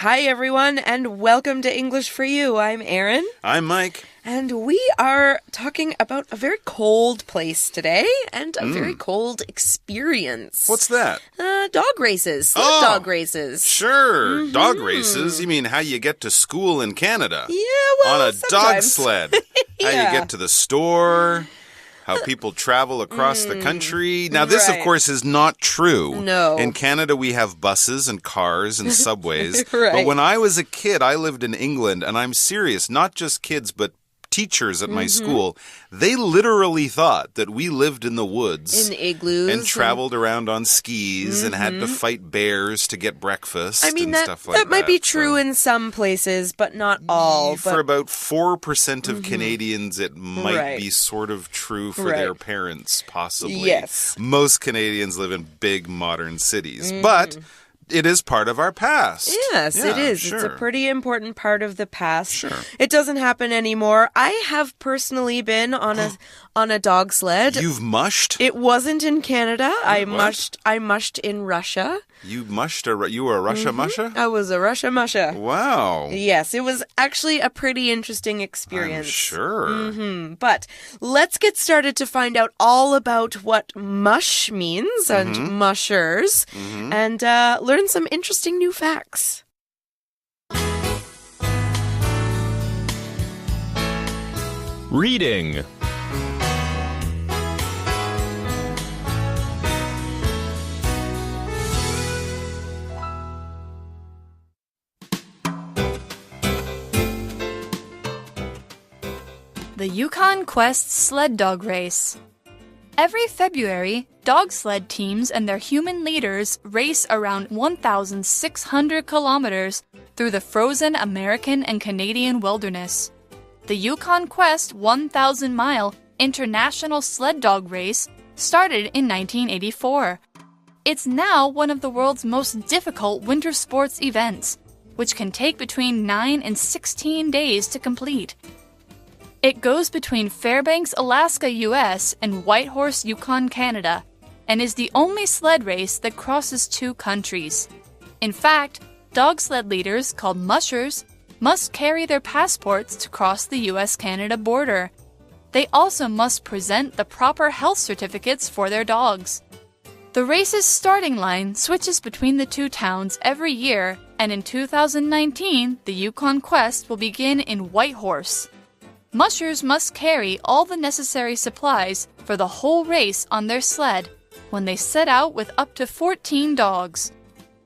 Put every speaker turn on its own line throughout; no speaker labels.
Hi, everyone, and welcome to English for You. I'm Erin.
I'm Mike.
And we are talking about a very cold place today and a very cold experience.
What's that?
Dog races. Sled dog races.
Sure. Dog races? You mean how you get to school in Canada?
Yeah, well,
on a dog sled.
Yeah.
How you get to the store. How people travel across the country. Now, this, of course, is not true.
No.
In Canada, we have buses and cars and subways.
Right.
But when I was a kid, I lived in England, and I'm serious, not just kids, but teachers at my school, they literally thought that we lived in the woods.
In igloos.
And traveled around on skis and had to fight bears to get breakfast
I mean,
and stuff like that.
That might be true in some places, but not all.
For about 4% of Canadians, it might be sort of true for their parents, possibly.
Yes.
Most Canadians live in big modern cities. But it is part of our past.
Yes,
Yeah,
it is.
sure.
It's a pretty important part of the past.
Sure.
It doesn't happen anymore. I have personally been on a dog sled.
You've mushed?
It wasn't in Canada. I
What?
mushed in Russia.
You mushed you were a Russia musha?
I was a Russia musha.
Wow.
Yes, it was actually a pretty interesting experience.
I'm sure.
But let's get started to find out all about what mush means and mushers and learn some interesting new facts.
Reading.
The Yukon Quest Sled Dog Race. Every February, dog sled teams and their human leaders race around 1,600 kilometers through the frozen American and Canadian wilderness. The Yukon Quest 1,000-mile International Sled Dog Race started in 1984. It's now one of the world's most difficult winter sports events, which can take between 9 and 16 days to complete. It goes between Fairbanks, Alaska, US, and Whitehorse, Yukon, Canada, and is the only sled race that crosses two countries. In fact, dog sled leaders, called mushers, must carry their passports to cross the US-Canada border. They also must present the proper health certificates for their dogs. The race's starting line switches between the two towns every year, and in 2019, the Yukon Quest will begin in Whitehorse. Mushers must carry all the necessary supplies for the whole race on their sled when they set out with up to 14 dogs.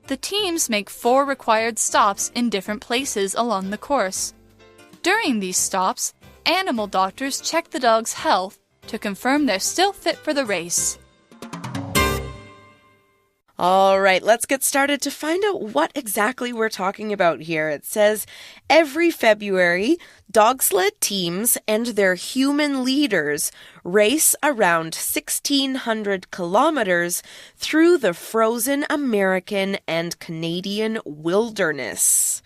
The teams make 4 required stops in different places along the course. During these stops, animal doctors check the dog's health to confirm they're still fit for the race.
All right, let's get started to find out what exactly we're talking about here. It says, every February, dog sled teams and their human leaders race around 1,600 kilometers through the frozen American and Canadian wilderness.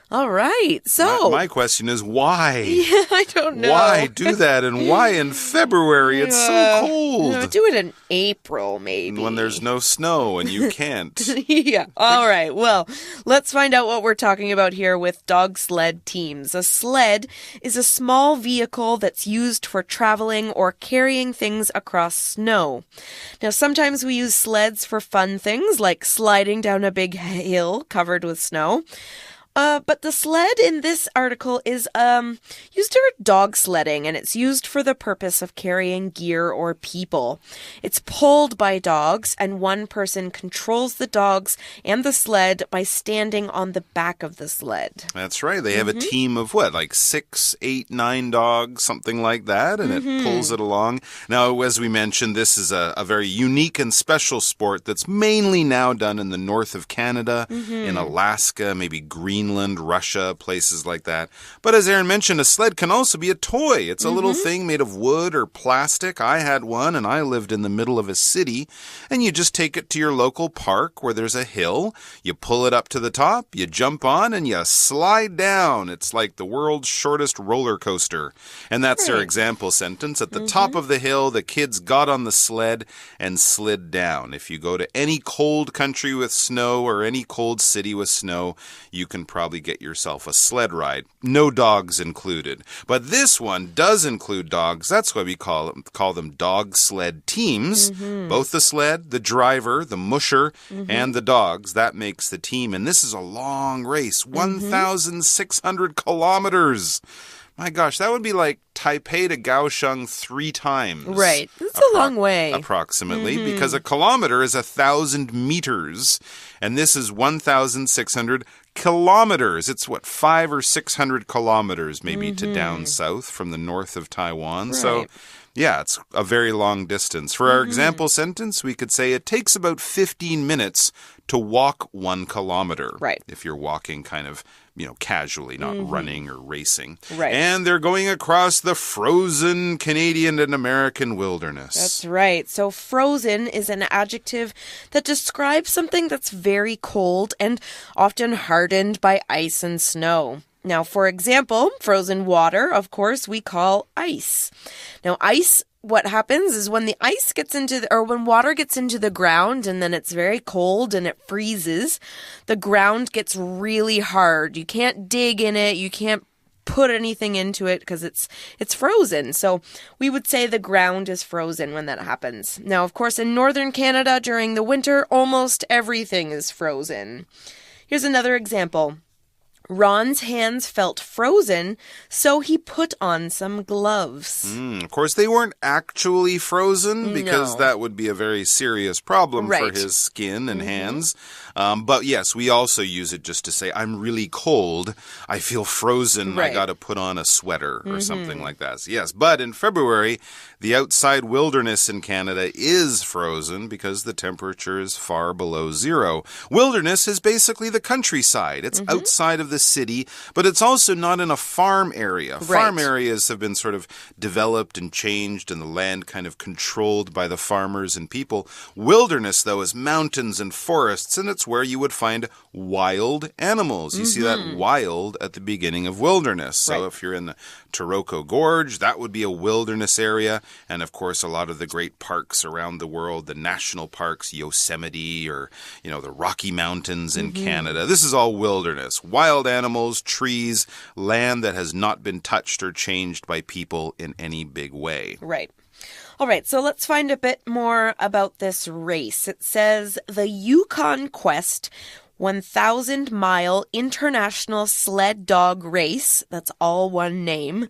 All right, so...
My question is why?
Yeah, I don't know.
Why do that, and why in February? It's so cold.
Do it in April, maybe.
When there's no snow and you can't.
Yeah. All right. Well, let's find out what we're talking about here with dog sled teams. A sled is a small vehicle that's used for traveling or carrying things across snow. Now, sometimes we use sleds for fun things like sliding down a big hill covered with snow. But the sled in this article is used for dog sledding, and it's used for the purpose of carrying gear or people. It's pulled by dogs, and one person controls the dogs and the sled by standing on the back of the sled.
That's right. They have a team of what, like 6, 8, 9 dogs, something like that, and it pulls it along. Now, as we mentioned, this is a very unique and special sport that's mainly now done in the north of Canada, in Alaska, maybe Greenland, Russia, places like that. But as Erin mentioned, a sled can also be a toy. It's a little thing made of wood or plastic. I had one, and I lived in the middle of a city. And you just take it to your local park where there's a hill. You pull it up to the top, you jump on, and you slide down. It's like the world's shortest roller coaster. And that's their example sentence. At the top of the hill, the kids got on the sled and slid down. If you go to any cold country with snow or any cold city with snow, you can probably get yourself a sled ride. No dogs included. But this one does include dogs. That's why we call them dog sled teams. Both the sled, the driver, the musher, and the dogs. That makes the team. And this is a long race, 1,600 kilometers. My gosh, that would be like Taipei to Kaohsiung 3 times.
Right. It's a long way.
Approximately, because a kilometer is 1,000 meters, and this is 1,600 kilometers. It's, 500 or 600 kilometers maybe to down south from the north of Taiwan.
Right.
So, yeah, it's a very long distance. For our example sentence, we could say it takes about 15 minutes to walk 1 kilometer.
Right.
If you're walking kind of, casually, not running or racing.
Right.
And they're going across the frozen Canadian and American wilderness.
That's right. So frozen is an adjective that describes something that's very cold and often hardened by ice and snow. Now, for example, frozen water, of course, we call ice. Now, ice, what happens is when the ice gets when water gets into the ground and then it's very cold and it freezes, the ground gets really hard. You can't dig in it. You can't put anything into it because it's frozen. So we would say the ground is frozen when that happens. Now, of course, in northern Canada during the winter, almost everything is frozen. Here's another example. Ron's hands felt frozen, so he put on some gloves.
Of course, they weren't actually frozen because that would be a very serious problem for his skin and hands. But yes, we also use it just to say, I'm really cold. I feel frozen.
Right.
I got to put on a sweater or something like that. So yes, but in February, the outside wilderness in Canada is frozen because the temperature is far below 0. Wilderness is basically the countryside. It's outside of the city, but it's also not in a farm area.
Right.
Farm areas have been sort of developed and changed and the land kind of controlled by the farmers and people. Wilderness, though, is mountains and forests, and it's where you would find wild animals. You see that wild at the beginning of wilderness. So if you're in the Taroko Gorge, that would be a wilderness area. And of course, a lot of the great parks around the world, the national parks, Yosemite or, the Rocky Mountains in Canada. This is all wilderness. Wild animals, trees, land that has not been touched or changed by people in any big way.
Right. All right, so let's find a bit more about this race. It says the Yukon Quest 1,000-mile international sled dog race, that's all one name,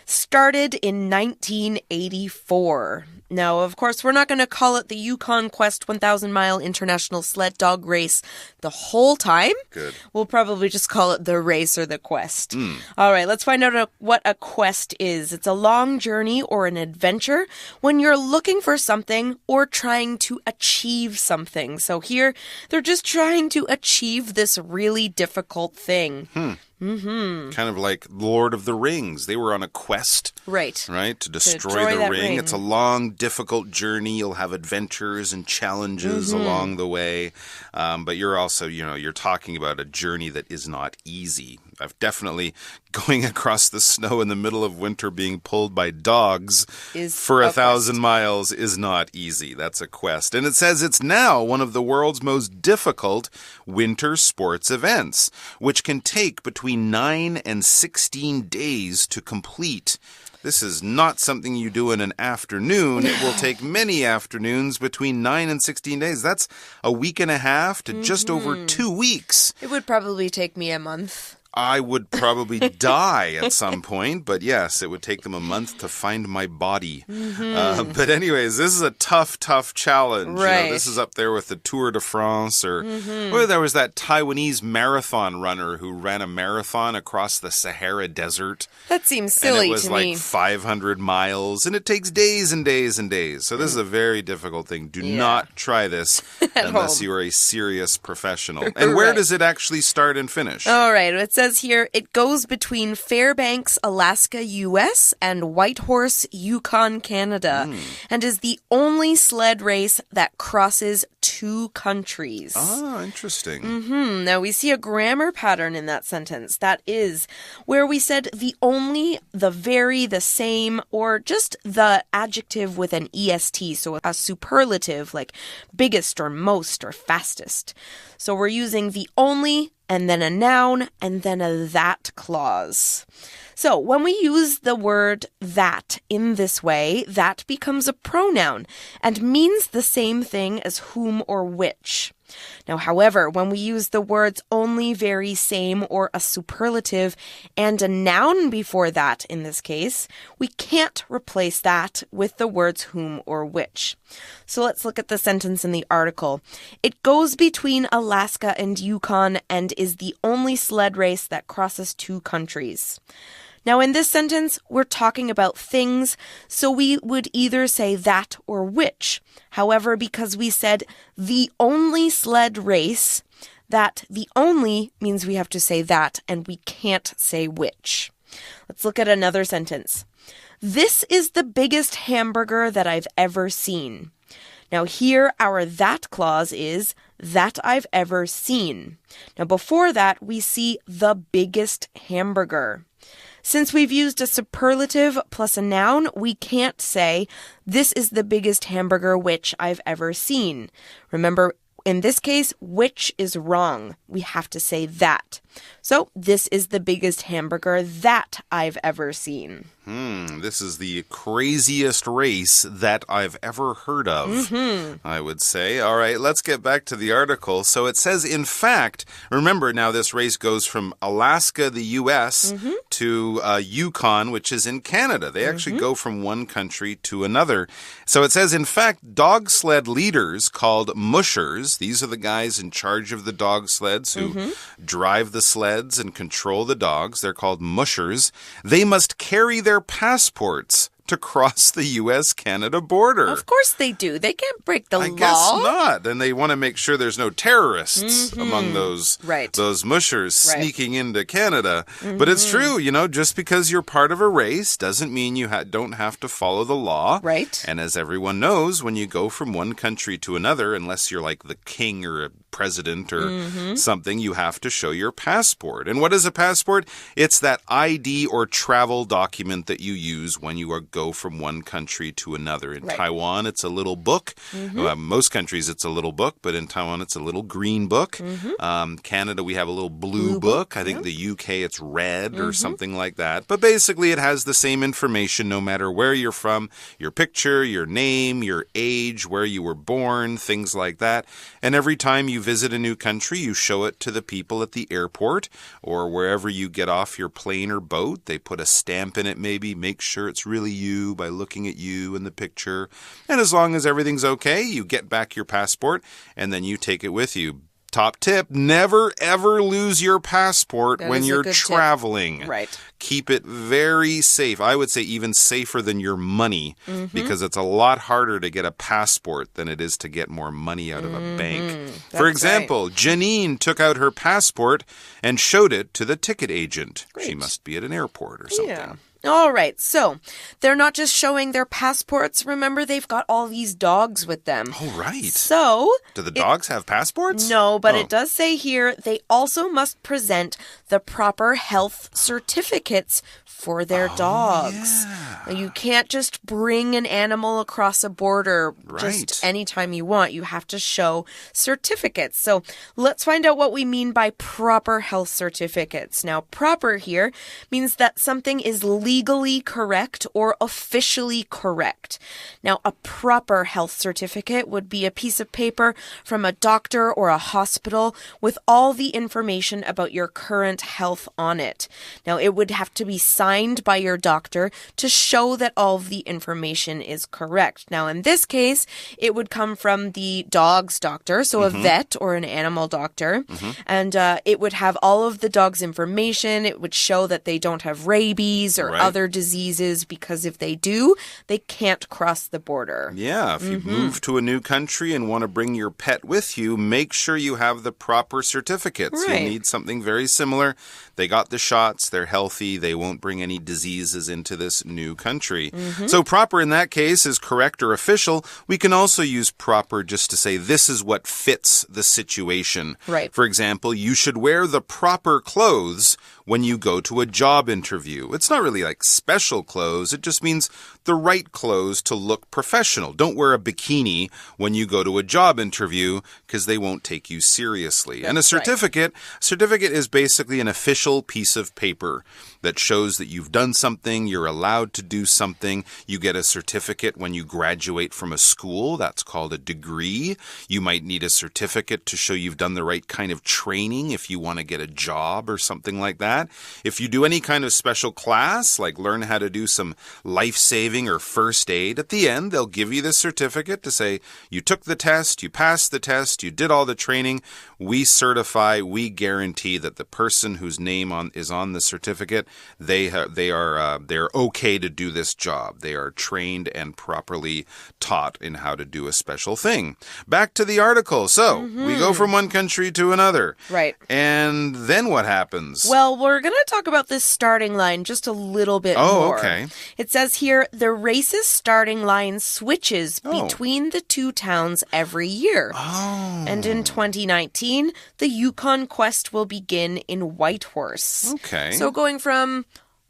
started in 1984. Now, of course, we're not going to call it the Yukon Quest 1,000-mile international sled dog race the whole time.
Good.
We'll probably just call it the race or the quest. All right, let's find out what a quest is. It's a long journey or an adventure when you're looking for something or trying to achieve something. So here, they're just trying to achieve this really difficult thing.
Kind of like Lord of the Rings. They were on a quest.
Right.
To destroy the ring. It's a long, difficult journey. You'll have adventures and challenges along the way. But you're also, you're talking about a journey that is not easy. I've definitely going across the snow in the middle of winter being pulled by dogs for 1,000 miles is not easy. That's a quest. And it says it's now one of the world's most difficult winter sports events, which can take between 9 and 16 days to complete. This is not something you do in an afternoon. It will take many afternoons, between 9 and 16 days. That's a week and a half to just over 2 weeks.
It would probably take me a month.
I would probably die at some point, but yes, it would take them a month to find my body. But anyways, this is a tough challenge.
Right.
This is up there with the Tour de France or there was that Taiwanese marathon runner who ran a marathon across the Sahara Desert.
That seems silly to me.
And it was like 500 miles, and it takes days and days and days. So this is a very difficult thing. Do not try this unless you are a serious professional. And where does it actually start and finish?
All right, it says here it goes between Fairbanks, Alaska, U.S. and Whitehorse, Yukon, Canada, and is the only sled race that crosses 2 countries.
Ah, interesting.
Now, we see a grammar pattern in that sentence. That is where we said the only, the very, the same, or just the adjective with an est, so a superlative like biggest or most or fastest. So we're using the only and then a noun, and then a that clause. So when we use the word that in this way, that becomes a pronoun and means the same thing as whom or which. Now, however, when we use the words only, very, same, or a superlative and a noun before that in this case, we can't replace that with the words whom or which. So let's look at the sentence in the article. It goes between Alaska and Yukon and is the only sled race that crosses two countries. Now, in this sentence, we're talking about things, so we would either say that or which. However, because we said the only sled race, that the only means we have to say that, and we can't say which. Let's look at another sentence. This is the biggest hamburger that I've ever seen. Now, here, our that clause is that I've ever seen. Now, before that, we see the biggest hamburger. Since we've used a superlative plus a noun, we can't say, this is the biggest hamburger which I've ever seen. Remember, in this case, which is wrong. We have to say that. So, this is the biggest hamburger that I've ever seen.
This is the craziest race that I've ever heard of, I would say. All right, let's get back to the article. So it says, in fact, remember now this race goes from Alaska, the U.S., to Yukon, which is in Canada. They actually go from one country to another. So it says, in fact, dog sled leaders called mushers, these are the guys in charge of the dog sleds who drive the sleds and control the dogs. They're called mushers. They must carry their passports to cross the U.S.-Canada border.
Of course they do. They can't break the law.
I guess not. And they want to make sure there's no terrorists among those mushers sneaking into Canada. But it's true, you know, just because you're part of a race doesn't mean you don't have to follow the law.
Right.
And as everyone knows, when you go from one country to another, unless you're like the king or a president or something, you have to show your passport. And what is a passport? It's that ID or travel document that you use when you go from one country to another. In Taiwan, it's a little book. Most countries, it's a little book, but in Taiwan, it's a little green book. Canada, we have a little blue book. I think the UK, it's red or something like that. But basically, it has the same information no matter where you're from, your picture, your name, your age, where you were born, things like that. And every time you visit a new country, you show it to the people at the airport or wherever you get off your plane or boat. They put a stamp in it maybe, make sure it's really you by looking at you in the picture. And as long as everything's okay, you get back your passport and then you take it with you. Top tip, never ever lose your passport when you're traveling.
Right.
Keep it very safe. I would say even safer than your money because it's a lot harder to get a passport than it is to get more money out of a bank. For example, Janine took out her passport and showed it to the ticket agent.
Great.
She must be at an airport or something.
Yeah. All right, so they're not just showing their passports. Remember, they've got all these dogs with them.
Oh, right.
So...
do the dogs have passports?
No, but it does say here they also must present the proper health certificates for their dogs.
Yeah.
Now, you can't just bring an animal across a border just anytime you want. You have to show certificates. So let's find out what we mean by proper health certificates. Now, proper here means that something is legally correct or officially correct. Now, a proper health certificate would be a piece of paper from a doctor or a hospital with all the information about your current health on it. Now, it would have to be signed by your doctor to show that all of the information is correct. Now, in this case, it would come from the dog's doctor, so a vet or an animal doctor, and it would have all of the dog's information. It would show that they don't have rabies or other diseases, because if they do, they can't cross the border.
Yeah, if you move to a new country and want to bring your pet with you, make sure you have the proper certificates. You'll need something very similar. They got the shots, they're healthy, they won't bring any diseases into this new country. So proper in that case is correct or official. We can also use proper just to say this is what fits the situation.
Right.
For example, you should wear the proper clothes when you go to a job interview. It's not really like special clothes. It just means the right clothes to look professional. Don't wear a bikini when you go to a job interview because they won't take you seriously. And a certificate is basically an official piece of paper that shows that you've done something, you're allowed to do something. You get a certificate when you graduate from a school. That's called a degree. You might need a certificate to show you've done the right kind of training if you want to get a job or something like that. If you do any kind of special class, like learn how to do some life-saving or first aid, at the end, they'll give you the certificate to say, you took the test, you passed the test, you did all the training. We certify, we guarantee that the person whose name is on the certificate, they're okay to do this job. They are trained and properly taught in how to do a special thing. Back to the article. So, we go from one country to another.
Right.
And then what happens?
Well, we're going to talk about this starting line just a little bit more.
Oh, okay.
It says here, the race's starting line switches between the two towns every year.
Oh.
And in 2019, the Yukon Quest will begin in Whitehorse.
Okay.
So going from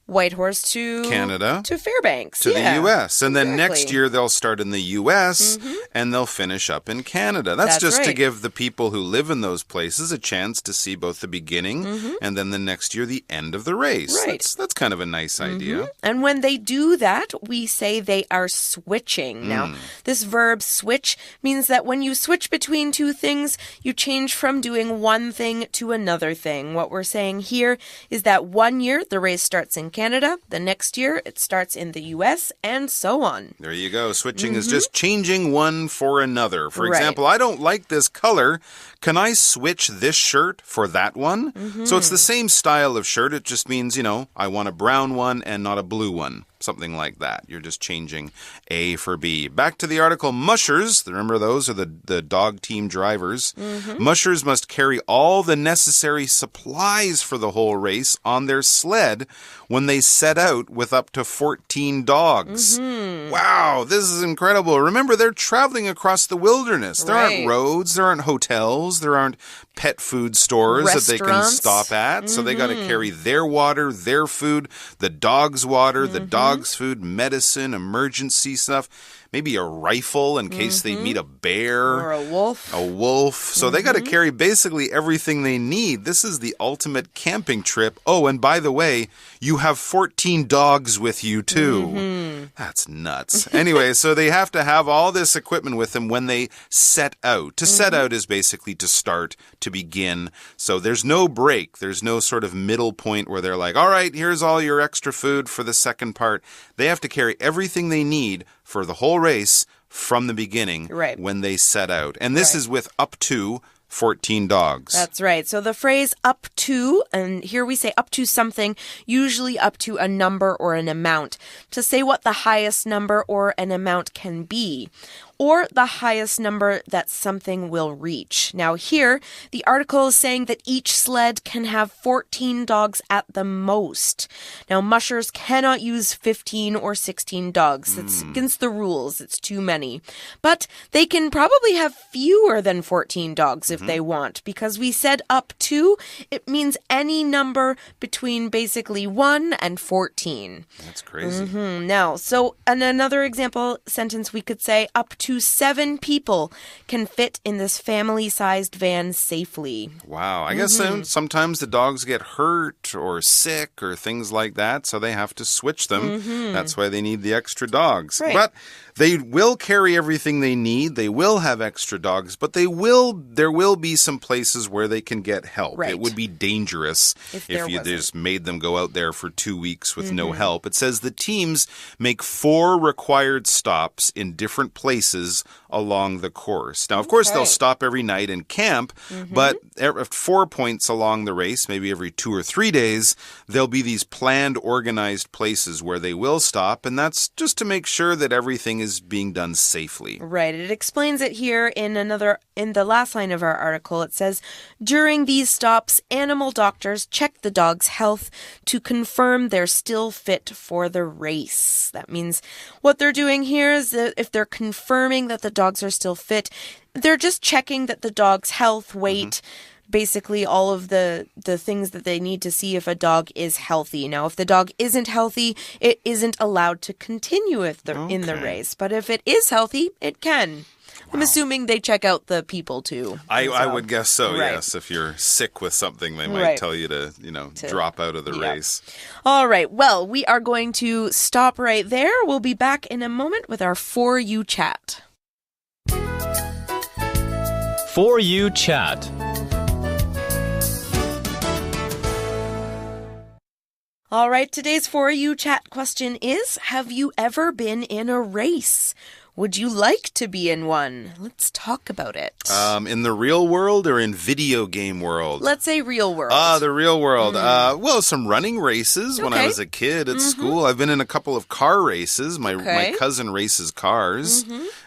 Whitehorse to
Canada
to Fairbanks
to the U.S. And then
exactly.
next year they'll start in the U.S. And they'll finish up in Canada. That's just
right.
to give the people who live in those places a chance to see both the beginning and then the next year the end of the race.
Right.
That's kind of a nice idea.
And when they do that, we say they are switching. Now, this verb switch means that when you switch between two things, you change from doing one thing to another thing. What we're saying here is that 1 year the race starts in Canada, the next year it starts in the U.S., and so on.
There you go. Switching is just changing one for another. For
Right.
example, I don't like this color. Can I switch this shirt for that one? So it's the same style of shirt. It just means, I want a brown one and not a blue one. Something like that. You're just changing A for B. Back to the article. Mushers, remember those are the dog team drivers. Mushers must carry all the necessary supplies for the whole race on their sled when they set out with up to 14 dogs. Wow, this is incredible. Remember, they're traveling across the wilderness. There aren't roads, there aren't hotels, there aren't pet food stores that they can stop at. So they got to carry their water, their food, the dog's water, the dog's food, medicine, emergency stuff. Maybe a rifle in case they meet a bear.
Or a wolf.
A wolf. So they got to carry basically everything they need. This is the ultimate camping trip. Oh, and by the way, you have 14 dogs with you too. That's nuts. Anyway, so they have to have all this equipment with them when they set out. To set out is basically to start, to begin. So there's no break. There's no sort of middle point where they're like, all right, here's all your extra food for the second part. They have to carry everything they need for the whole race from the beginning when they set out. And this is with up to 14 dogs.
That's right. So the phrase up to, and here we say up to something, usually up to a number or an amount, to say what the highest number or an amount can be, or the highest number that something will reach. Now here, the article is saying that each sled can have 14 dogs at the most. Now mushers cannot use 15 or 16 dogs. It's against the rules. It's too many. But they can probably have fewer than 14 dogs if they want, because we said up to, it means any number between basically 1 and 14.
That's crazy.
Now, so another example sentence, we could say up to 7 people can fit in this family-sized van safely.
Wow. I guess sometimes the dogs get hurt or sick or things like that, so they have to switch them. That's why they need the extra dogs.
Right.
But they will carry everything they need. They will have extra dogs, but there will be some places where they can get help.
Right.
It would be dangerous if you just made them go out there for 2 weeks with no help. It says the teams make 4 required stops in different places along the course. Now, of course, they'll stop every night and camp, but at 4 points along the race, maybe every 2 or 3 days, there'll be these planned, organized places where they will stop, and that's just to make sure that everything is being done safely.
Right. It explains it here in the last line of our article. It says, during these stops, animal doctors check the dog's health to confirm they're still fit for the race. That means what they're doing here is that if they're confirming that the dogs are still fit, they're just checking that the dog's health, weight, basically all of the things that they need to see if a dog is healthy. Now, if the dog isn't healthy, it isn't allowed to continue in the race. But if it is healthy, it can. I'm assuming they check out the people too.
I would guess so,
right.
Yes. If you're sick with something, they might tell you to drop out of the race.
All right. Well, we are going to stop right there. We'll be back in a moment with our For You chat.
For You chat.
All right. Today's For You chat question is, have you ever been in a race? Would you like to be in one? Let's talk about it.
In the real world or in video game world?
Let's say real world.
The real world. Well, some running races when I was a kid at school. I've been in a couple of car races. My cousin races cars.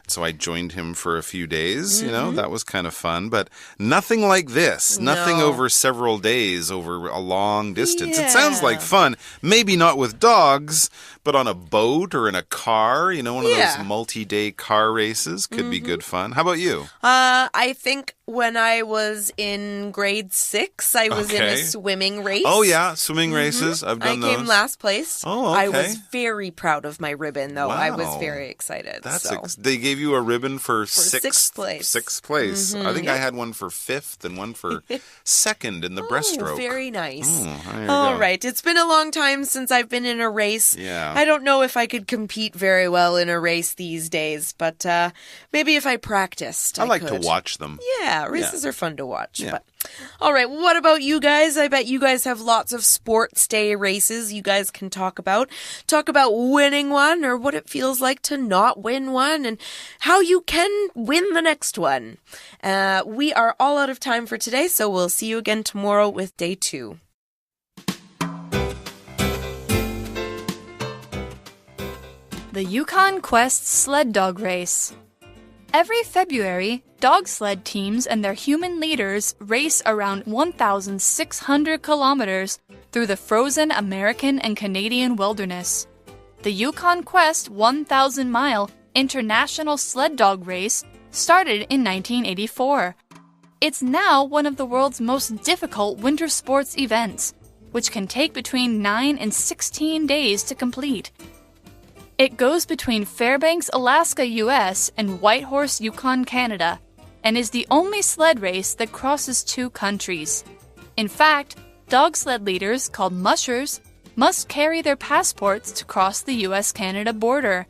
So I joined him for a few days. That was kind of fun. But nothing like this.
No.
Nothing over several days, over a long distance.
Yeah.
It sounds like fun. Maybe not with dogs, but on a boat or in a car. One of those multi-day car races could be good fun. How about you?
I think when I was in grade 6, I was in a swimming race.
Oh, yeah. Swimming races. I've done those.
I came last place.
Oh, okay.
I was very proud of my ribbon, though.
Wow.
I was very excited.
They gave you a ribbon for
sixth place.
Sixth place. I think I had one for 5th and one for 2nd in the breaststroke.
Very nice.
All
right. It's been a long time since I've been in a race.
Yeah.
I don't know if I could compete very well in a race these days, but maybe if I practiced, I
like
could.
to watch them.
Yeah, races are fun to watch.
Yeah.
But all right, what about you guys? I bet you guys have lots of sports day races you guys can talk about. Talk about winning one or what it feels like to not win one and how you can win the next one. We are all out of time for today, so we'll see you again tomorrow with day 2.
The Yukon Quest Sled Dog Race. Every February, dog sled teams and their human leaders race around 1,600 kilometers through the frozen American and Canadian wilderness. The Yukon Quest 1,000-mile International Sled Dog Race started in 1984. It's now one of the world's most difficult winter sports events, which can take between 9 and 16 days to complete. It goes between Fairbanks, Alaska, US, and Whitehorse, Yukon, Canada, and is the only sled race that crosses 2 countries. In fact, dog sled leaders, called mushers, must carry their passports to cross the US-Canada border.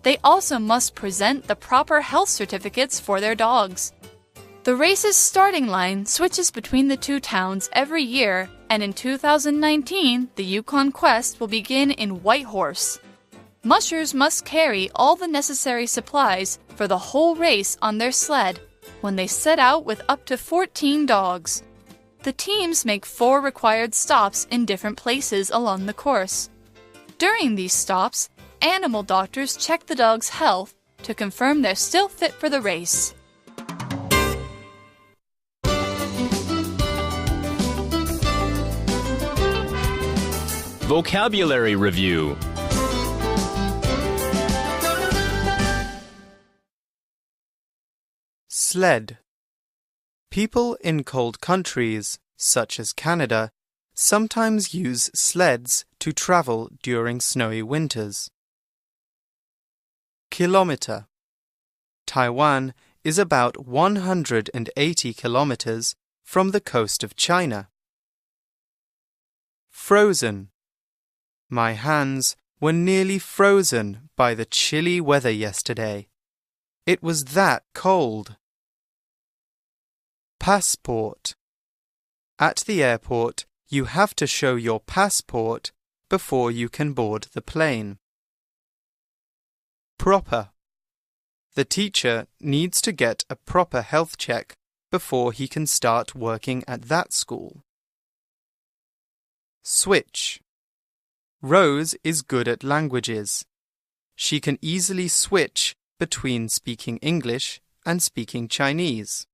They also must present the proper health certificates for their dogs. The race's starting line switches between the 2 towns every year, and in 2019, the Yukon Quest will begin in Whitehorse. Mushers must carry all the necessary supplies for the whole race on their sled when they set out with up to 14 dogs. The teams make 4 required stops in different places along the course. During these stops, animal doctors check the dog's health to confirm they're still fit for the race.
Vocabulary Review.
Sled. People in cold countries, such as Canada, sometimes use sleds to travel during snowy winters. Kilometer. Taiwan is about 180 kilometers from the coast of China. Frozen. My hands were nearly frozen by the chilly weather yesterday. It was that cold. Passport. At the airport, you have to show your passport before you can board the plane. Proper. The teacher needs to get a proper health check before he can start working at that school. Switch. Rose is good at languages. She can easily switch between speaking English and speaking Chinese.